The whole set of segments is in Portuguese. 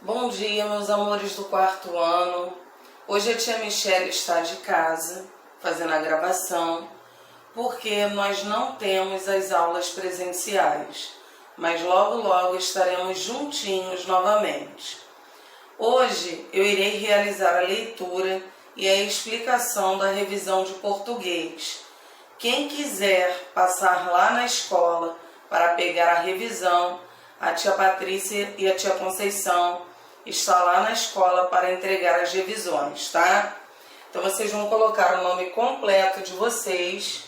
Bom dia, meus amores do quarto ano. Hoje a tia Michele está de casa, fazendo a gravação, porque nós não temos as aulas presenciais, mas logo estaremos juntinhos novamente. Hoje eu irei realizar a leitura e a explicação da revisão de português. Quem quiser passar lá na escola para pegar a revisão, a tia Patrícia e a tia Conceição está lá na escola para entregar as revisões, tá? Então vocês vão colocar o nome completo de vocês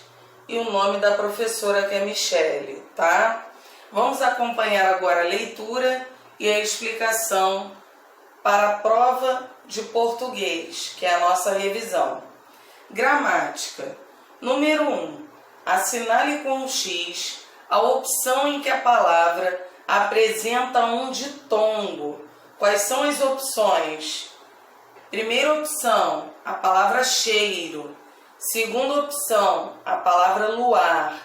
e o nome da professora, que é Michele, tá? Vamos acompanhar agora a leitura e a explicação para a prova de português, que é a nossa revisão. Gramática. Número 1. Assinale com um X a opção em que a palavra apresenta um ditongo. Quais são as opções? Primeira opção, a palavra cheiro. Segunda opção, a palavra luar.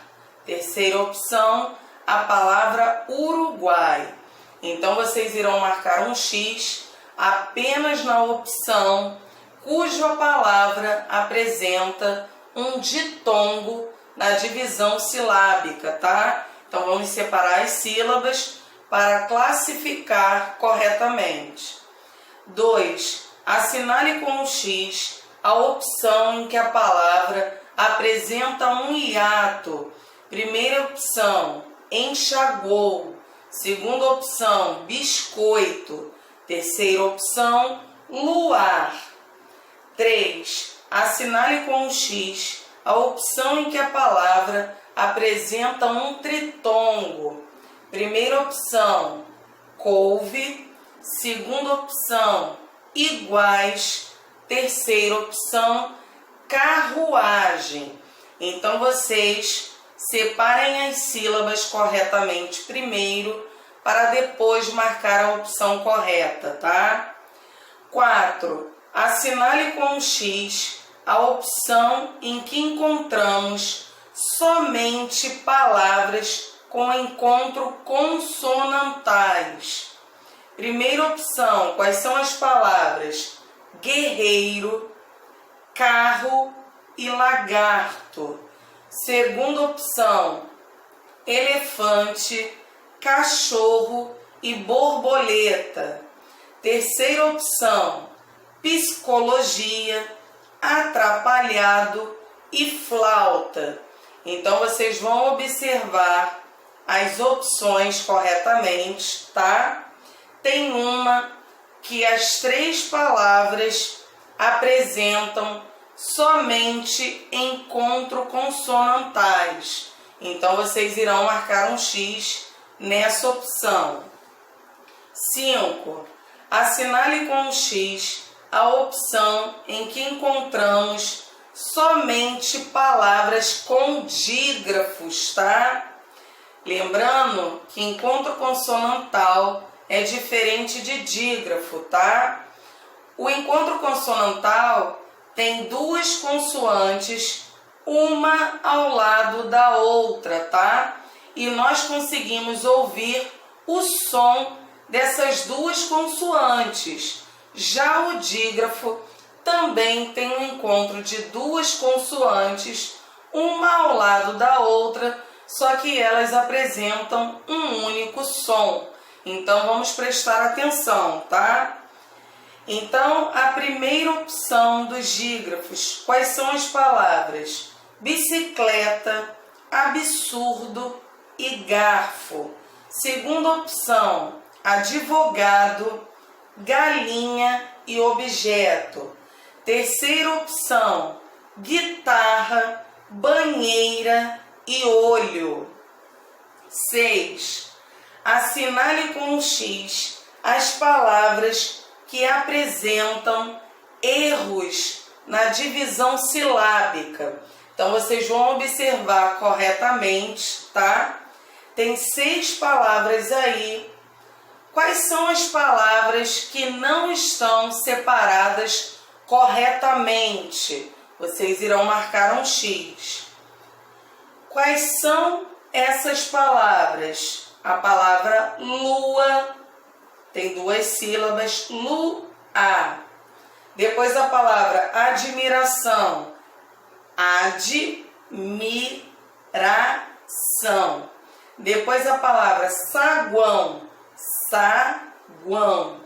Terceira opção, a palavra Uruguai. Então, vocês irão marcar um X apenas na opção cuja palavra apresenta um ditongo na divisão silábica, tá? Então, vamos separar as sílabas para classificar corretamente. 2. Assinale com um X a opção em que a palavra apresenta um hiato. Primeira opção, enxagou. Segunda opção, biscoito. Terceira opção, luar. 3. Assinale com um X a opção em que a palavra apresenta um tritongo. Primeira opção, couve. Segunda opção, iguais. Terceira opção, carruagem. Então, vocês separem as sílabas corretamente primeiro, para depois marcar a opção correta, tá? 4. Assinale com um X a opção em que encontramos somente palavras com encontro consonantais. Primeira opção, quais são as palavras guerreiro, carro e lagarto. Segunda opção, elefante, cachorro e borboleta. Terceira opção, psicologia, atrapalhado e flauta. Então, vocês vão observar as opções corretamente, tá? Tem uma que as 3 palavras apresentam somente encontro consonantais. Então, vocês irão marcar um X nessa opção. 5. Assinale com um X a opção em que encontramos somente palavras com dígrafos, tá? Lembrando que encontro consonantal é diferente de dígrafo, tá? O encontro consonantal tem 2 consoantes, uma ao lado da outra, tá? E nós conseguimos ouvir o som dessas 2 consoantes. Já o dígrafo também tem um encontro de 2 consoantes, uma ao lado da outra, só que elas apresentam um único som. Então, vamos prestar atenção, tá? Então, a primeira opção dos dígrafos, quais são as palavras? Bicicleta, absurdo e garfo. Segunda opção, advogado, galinha e objeto. Terceira opção, guitarra, banheira e olho. 6. Assinale com um X as palavras que apresentam erros na divisão silábica. Então, vocês vão observar corretamente, tá? Tem 6 palavras aí. Quais são as palavras que não estão separadas corretamente? Vocês irão marcar um X. Quais são essas palavras? A palavra lua, tem 2 sílabas, lua. Depois a palavra admiração, admiração. Depois a palavra saguão, saguão.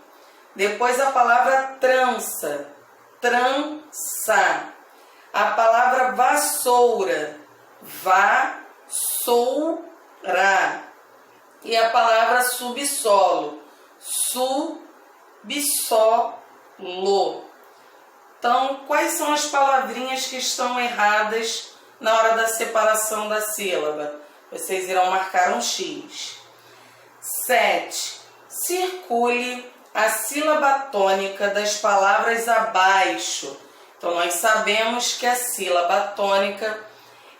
Depois a palavra trança, trança. A palavra vassoura, vassoura. E a palavra subsolo, subsolo. Então, quais são as palavrinhas que estão erradas na hora da separação da sílaba? Vocês irão marcar um X. 7. Circule a sílaba tônica das palavras abaixo. Então, nós sabemos que a sílaba tônica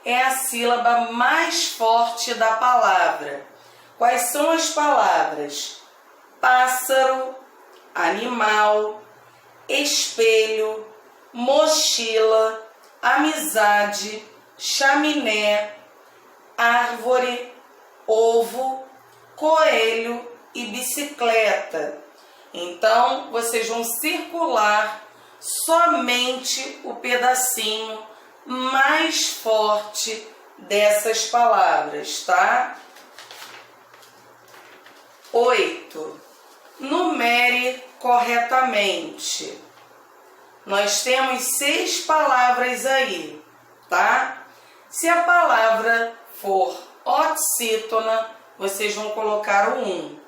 é a sílaba mais forte da palavra. Quais são as palavras? Pássaro, animal, espelho, mochila, amizade, chaminé, árvore, ovo, coelho e bicicleta. Então, vocês vão circular somente o pedacinho mais forte dessas palavras, tá? 8. Numere corretamente. Nós temos 6 palavras aí, tá? Se a palavra for oxítona, vocês vão colocar o 1.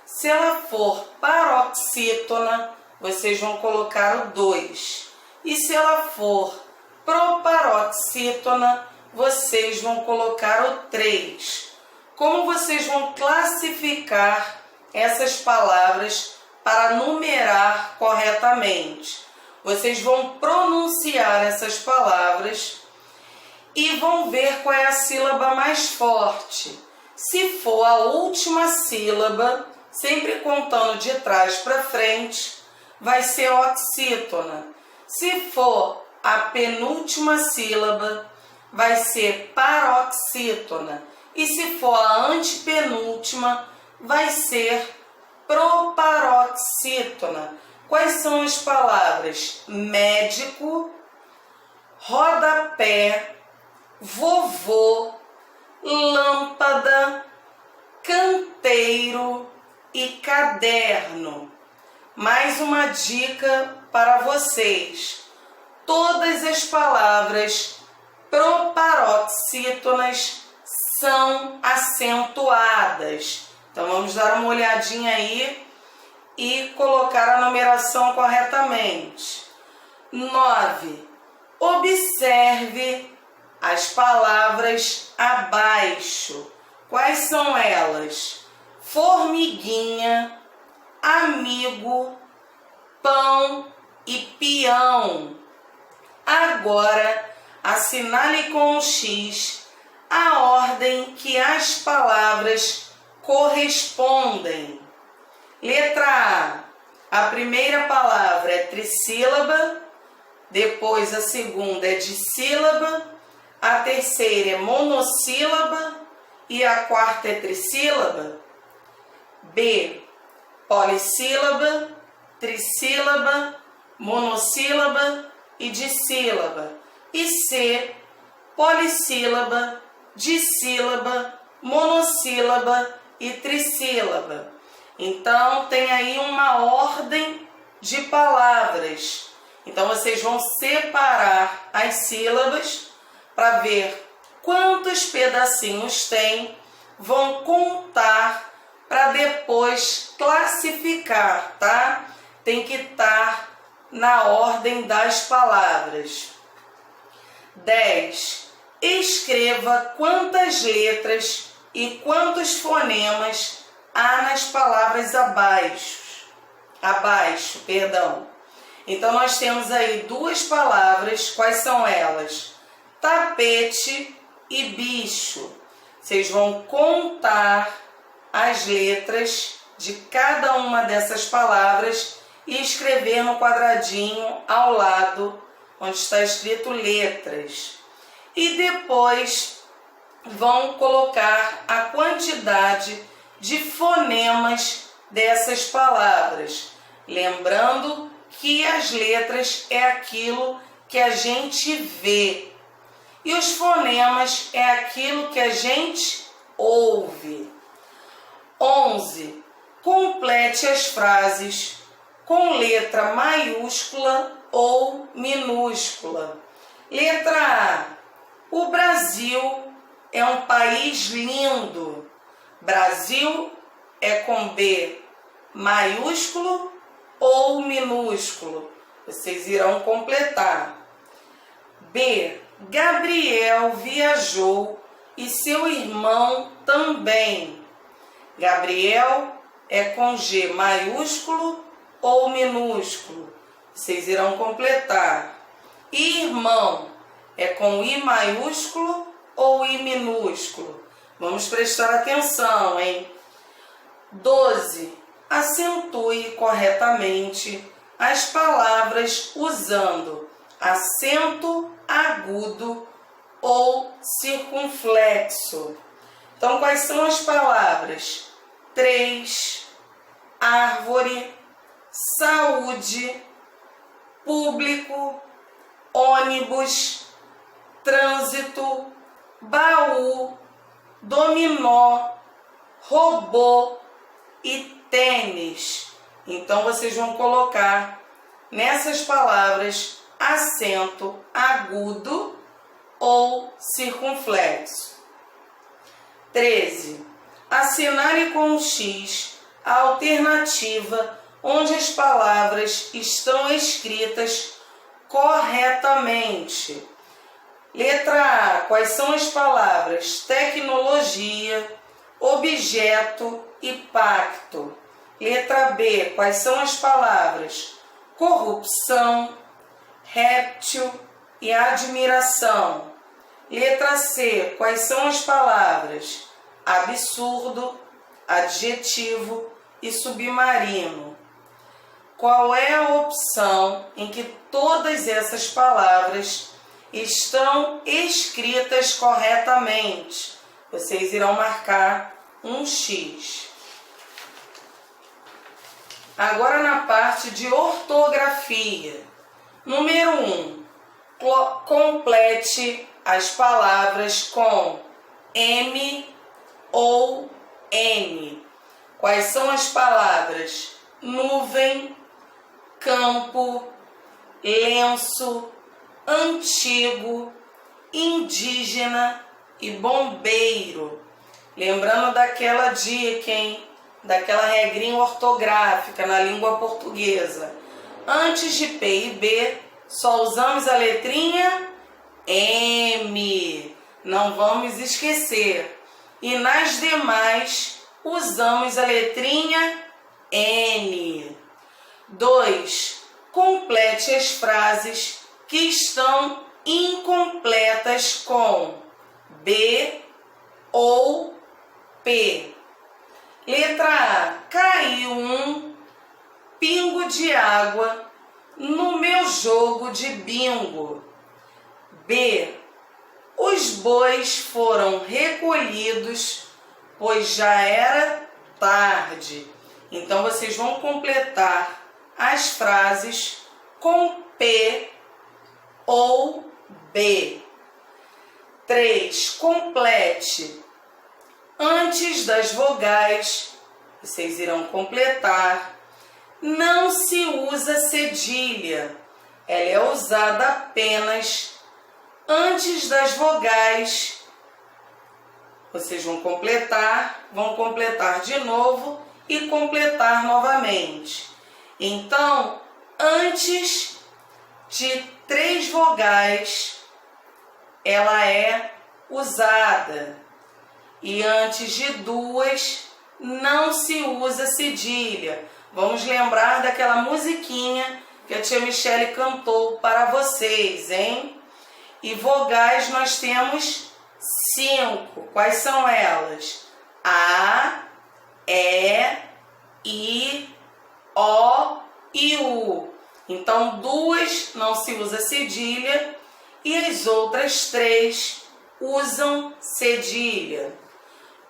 Se ela for paroxítona, vocês vão colocar o 2. E se ela for proparoxítona, vocês vão colocar o 3. Como vocês vão classificar essas palavras para numerar corretamente? Vocês vão pronunciar essas palavras e vão ver qual é a sílaba mais forte. Se for a última sílaba, sempre contando de trás para frente, vai ser oxítona. Se for a penúltima sílaba, vai ser paroxítona. E se for a antepenúltima, vai ser proparoxítona. Quais são as palavras? Médico, rodapé, vovô, lâmpada, canteiro e caderno. Mais uma dica para vocês. Todas as palavras proparoxítonas são acentuadas. Então vamos dar uma olhadinha aí e colocar a numeração corretamente. 9. Observe as palavras abaixo. Quais são elas? Formiguinha, amigo, pão e peão. Agora, assinale com um X a ordem que as palavras correspondem. Letra A. A primeira palavra é trissílaba, depois a segunda é dissílaba, a terceira é monossílaba e a quarta é trissílaba. B. Polissílaba, trissílaba, monossílaba e dissílaba. E C. Polissílaba, dissílaba, monossílaba e trissílaba. Então, tem aí uma ordem de palavras. Então, vocês vão separar as sílabas para ver quantos pedacinhos tem, vão contar para depois classificar, tá? Tem que estar na ordem das palavras. 10. Escreva quantas letras e quantos fonemas há nas palavras abaixo. Então, nós temos aí 2 palavras. Quais são elas? Tapete e bicho. Vocês vão contar as letras de cada uma dessas palavras e escrever no quadradinho ao lado, onde está escrito letras. E depois vão colocar a quantidade de fonemas dessas palavras. Lembrando que as letras é aquilo que a gente vê e os fonemas é aquilo que a gente ouve. 11. Complete as frases com letra maiúscula ou minúscula. Letra A. O Brasil é um país lindo. Brasil é com B maiúsculo ou minúsculo? Vocês irão completar. B. Gabriel viajou e seu irmão também. Gabriel é com G maiúsculo ou minúsculo? Vocês irão completar. Irmão é com I maiúsculo ou I minúsculo? Vamos prestar atenção, hein? 12. Acentue corretamente as palavras usando acento agudo ou circunflexo. Então, quais são as palavras? 3, árvore, saúde, público, ônibus, trânsito, baú, dominó, robô e tênis. Então, vocês vão colocar nessas palavras acento agudo ou circunflexo. 13. Assinale com um X a alternativa onde as palavras estão escritas corretamente. Letra A. Quais são as palavras tecnologia, objeto e pacto? Letra B. Quais são as palavras corrupção, réptil e admiração? Letra C. Quais são as palavras absurdo, adjetivo e submarino? Qual é a opção em que todas essas palavras estão escritas corretamente? Vocês irão marcar um X. Agora na parte de ortografia. Número 1. Complete as palavras com M ou N. Quais são as palavras? Nuvem, campo, lenço, antigo, indígena e bombeiro. Lembrando daquela dica, hein? Daquela regrinha ortográfica na língua portuguesa. Antes de P e B, só usamos a letrinha M. Não vamos esquecer. E nas demais, usamos a letrinha N. 2. Complete as frases que estão incompletas com B ou P. Letra A. Caiu um pingo de água no meu jogo de bingo. B. Os bois foram recolhidos, pois já era tarde. Então, vocês vão completar as frases com P ou B. 3. Complete. Antes das vogais, vocês irão completar. Não se usa cedilha. Ela é usada apenas antes das vogais. Vocês vão completar de novo e completar novamente. Então, antes de 3 vogais, ela é usada. E antes de 2, não se usa cedilha. Vamos lembrar daquela musiquinha que a tia Michele cantou para vocês, hein? E vogais nós temos 5. Quais são elas? A, E, I, O e U. Então, 2 não se usa cedilha e as outras 3 usam cedilha.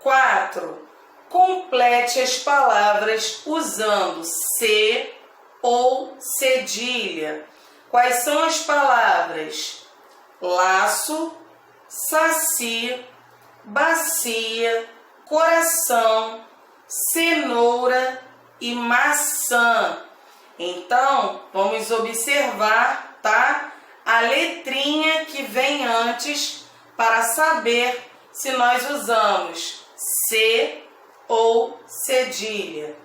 4. complete as palavras usando C ou cedilha. Quais são as palavras? Laço, saci, bacia, coração, cenoura e maçã. Então, vamos observar, tá? A letrinha que vem antes para saber se nós usamos C ou cedilha.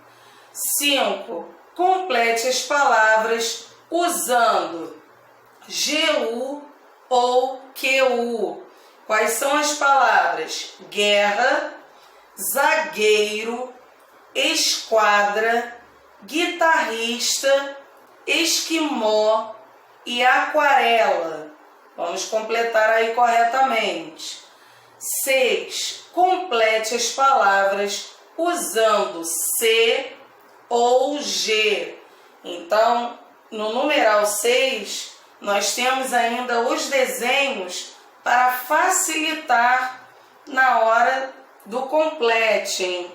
5. Complete as palavras usando GU ou QU. Quais são as palavras? Guerra, zagueiro, esquadra, guitarrista, esquimó e aquarela. Vamos completar aí corretamente. 6. Complete as palavras usando C ou G. Então, no numeral 6, nós temos ainda os desenhos para facilitar na hora do complete.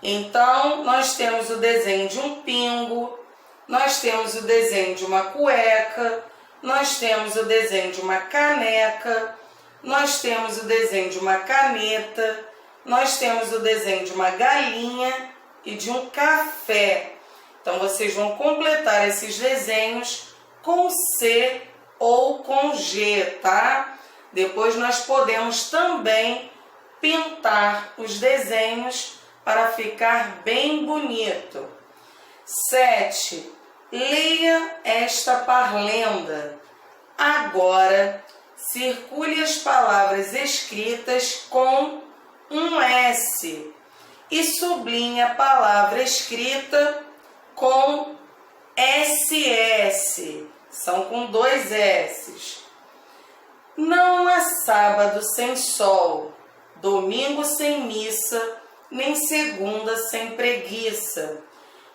Então, nós temos o desenho de um pingo, nós temos o desenho de uma cueca, nós temos o desenho de uma caneca, nós temos o desenho de uma caneta, nós temos o desenho de uma galinha e de um café. Então, vocês vão completar esses desenhos com C ou com G, tá? Depois nós podemos também pintar os desenhos para ficar bem bonito. 7. Leia esta parlenda. Agora, circule as palavras escritas com um S e sublinhe a palavra escrita com SS. São com 2 S's. Não há sábado sem sol, domingo sem missa, nem segunda sem preguiça.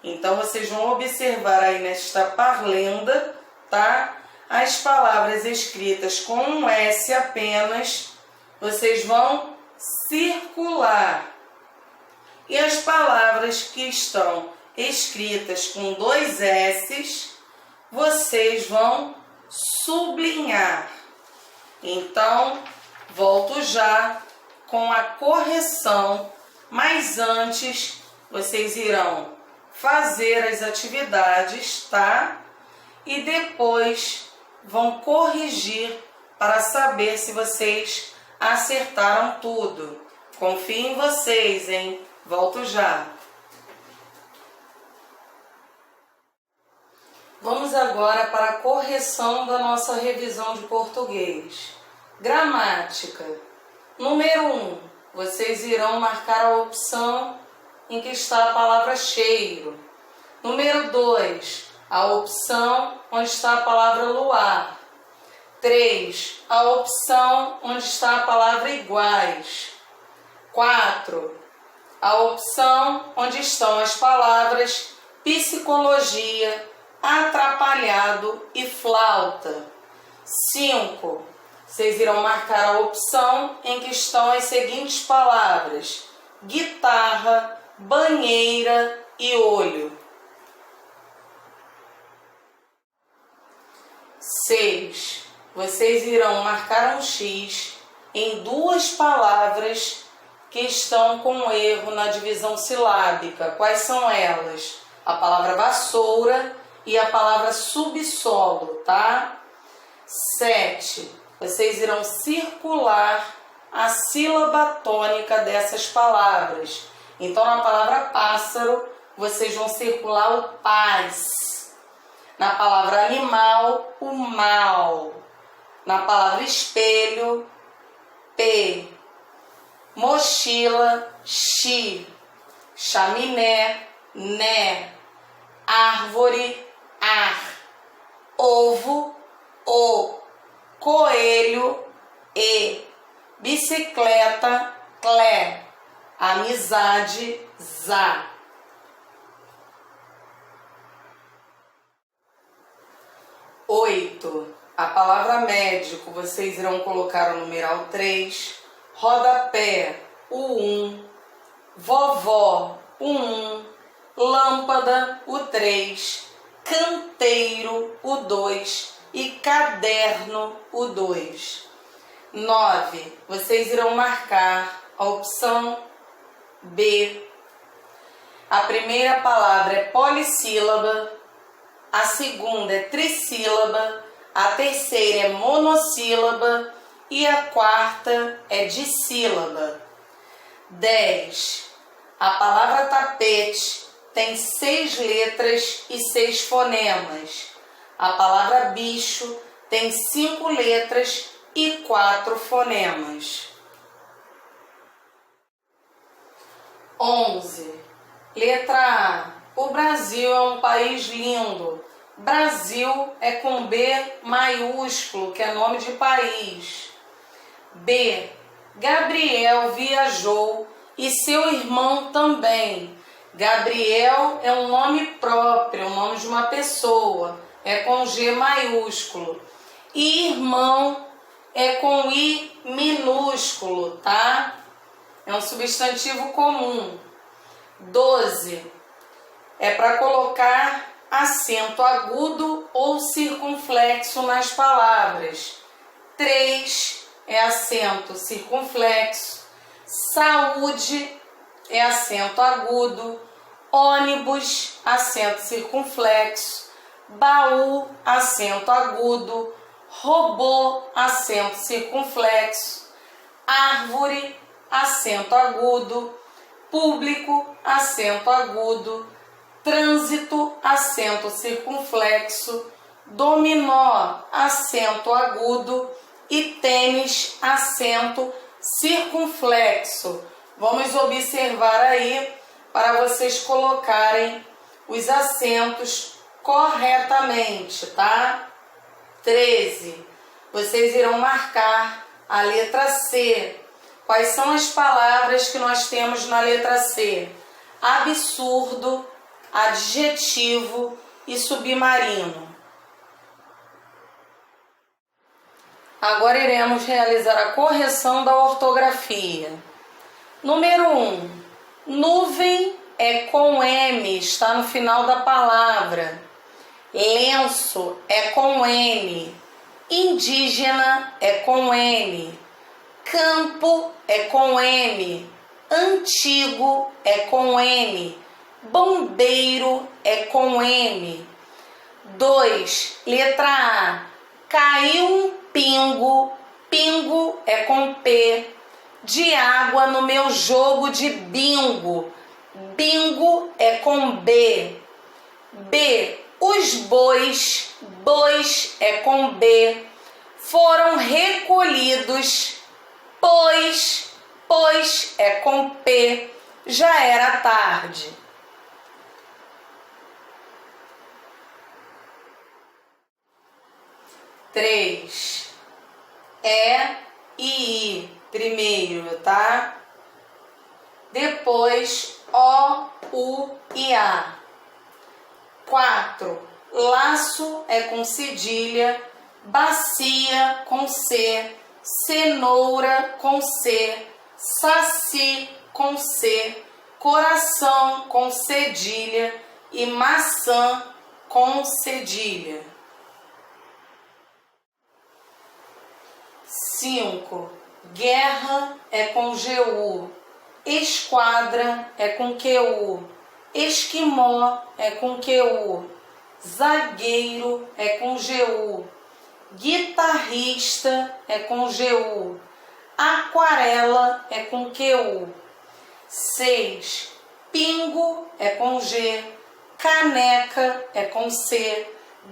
Então, vocês vão observar aí nesta parlenda, tá? As palavras escritas com um S apenas, vocês vão circular. E as palavras que estão escritas com 2 S's, vocês vão sublinhar. Então, volto já com a correção, mas antes vocês irão fazer as atividades, tá? E depois vão corrigir para saber se vocês acertaram tudo. Confio em vocês, hein? Volto já. Vamos agora para a correção da nossa revisão de português. Gramática. Número 1. Vocês irão marcar a opção em que está a palavra cheiro. Número 2. A opção onde está a palavra luar. 3. A opção onde está a palavra iguais. 4. A opção onde estão as palavras psicologia, atrapalhado e flauta. 5. Vocês irão marcar a opção em que estão as seguintes palavras: guitarra, banheira e olho. 6. Vocês irão marcar um X em 2 palavras que estão com erro na divisão silábica. Quais são elas? A palavra vassoura e a palavra subsolo, tá? 7. Vocês irão circular a sílaba tônica dessas palavras. Então, na palavra pássaro, vocês vão circular o paz. Na palavra animal, o mal. Na palavra espelho, P. Mochila, chi. Chaminé, né. Árvore, ar. Ovo, o. Coelho, e. Bicicleta, clé. Amizade, zá. 8. A palavra médico, vocês irão colocar o numeral 3. Rodapé, o 1. vovó, o 1, lâmpada, o 3, canteiro, o 2 e caderno, o 2. 9. Vocês irão marcar a opção B. A primeira palavra é polissílaba, a segunda é trissílaba, a terceira é monossílaba e a quarta é dissílaba. 10. A palavra tapete tem 6 letras e 6 fonemas. A palavra bicho tem 5 letras e 4 fonemas. 11. Letra A. O Brasil é um país lindo. Brasil é com B maiúsculo, que é nome de país. B. Gabriel viajou e seu irmão também. Gabriel é um nome próprio, o nome de uma pessoa, é com G maiúsculo. E irmão é com I minúsculo, tá? É um substantivo comum. 12. É para colocar acento agudo ou circunflexo nas palavras. 3 é acento circunflexo. Saúde é acento agudo. Ônibus, acento circunflexo. Baú, acento agudo. Robô, acento circunflexo. Árvore, acento agudo. Público, acento agudo. Trânsito, acento circunflexo. Dominó, acento agudo. E tênis, acento circunflexo. Vamos observar aí para vocês colocarem os acentos corretamente, tá? 13. Vocês irão marcar a letra C. Quais são as palavras que nós temos na letra C? Absurdo, adjetivo e submarino. Agora iremos realizar a correção da ortografia. Número 1. Nuvem é com M, está no final da palavra. Lenço é com N. Indígena é com N. Campo é com N. Antigo é com N. Bombeiro é com N. 2. Letra A. Caiu um pingo. Pingo é com P. De água no meu jogo de bingo. Bingo é com B. B. Os bois. Bois é com B. Foram recolhidos. Pois. Pois é com P. Já era tarde. Três. É e I. Primeiro, tá? Depois, O, U e A. 4. Laço é com cedilha. Bacia com C. Cenoura com C. Saci com C. Coração com cedilha. E maçã com cedilha. 5. Guerra é com GU. Esquadra é com QU. Esquimó é com QU. Zagueiro é com GU. Guitarrista é com GU. Aquarela é com QU. 6. Pingo é com G. Caneca é com C.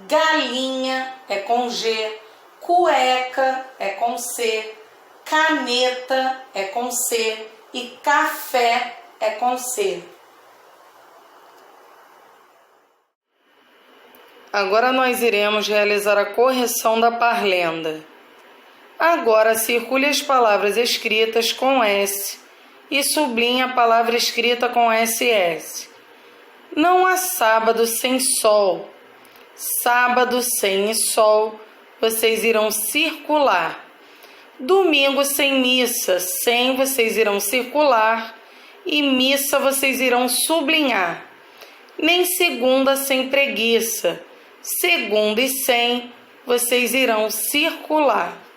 Galinha é com G. Cueca é com C. Caneta é com C. E café é com C. Agora nós iremos realizar a correção da parlenda. Agora circule as palavras escritas com S e sublinhe a palavra escrita com SS. Não há sábado sem sol. Sábado sem sol, vocês irão circular. Domingo sem missa, sem vocês irão circular. e missa vocês irão sublinhar. Nem segunda sem preguiça. Segunda e 100 vocês irão circular.